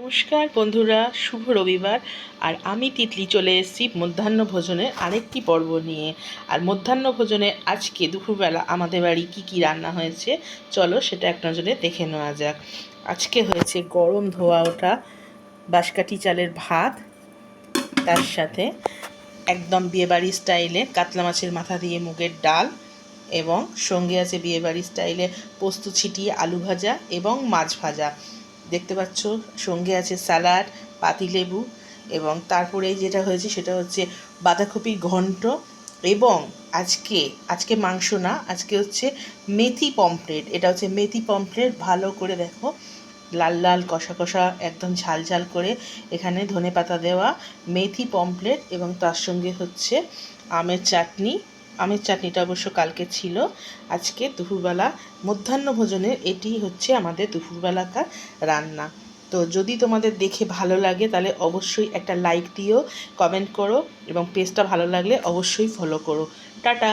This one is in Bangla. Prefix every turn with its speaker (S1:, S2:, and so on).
S1: নমস্কার বন্ধুরা, শুভ রবিবার। আর আমি তিতলি চলে এসেছি মধ্যাহ্ন ভোজনের আরেকটি পর্ব নিয়ে। আর মধ্যাহ্ন ভোজনে আজকে দুপুরবেলা আমাদের বাড়ি কী কী রান্না হয়েছে চলো সেটা এক নজরে দেখে নেওয়া যাক। আজকে হয়েছে গরম ধোয়া ওঠা বাঁশকাঠি চালের ভাত, তার সাথে একদম বিয়েবাড়ি স্টাইলে কাতলা মাছের মাথা দিয়ে মুগের ডাল, এবং সঙ্গে আছে বিয়েবাড়ি স্টাইলে পোস্ত ছিটিয়ে আলু ভাজা এবং মাছ ভাজা। দেখতে পাচ্ছ সঙ্গে আছে স্যালাড, পাতিলেবু, এবং তারপরে যেটা হয়েছে সেটা হচ্ছে বাঁধাকপির ঘন্ট। এবং আজকে মাংস না, আজকে হচ্ছে মেথি পমফ্রেট। এটা হচ্ছে মেথি পমফ্রেট, ভালো করে দেখো, লাল লাল কষা কষা একদম ঝাল ঝাল করে এখানে ধনেপাতা দেওয়া মেথি পমফ্রেট, এবং তার সঙ্গে হচ্ছে আমের চাটনি। আমের চাটনিটা অবশ্য কালকে ছিল। আজকে দুপুরবেলা মধ্যাহ্ন ভোজনের এটি হচ্ছে আমাদের দুপুরবেলাকার রান্না। তো যদি তোমাদের দেখে ভালো লাগে তাহলে অবশ্যই একটা লাইক দিও, কমেন্ট করো, এবং পেজটা ভালো লাগলে অবশ্যই ফলো করো। টাটা।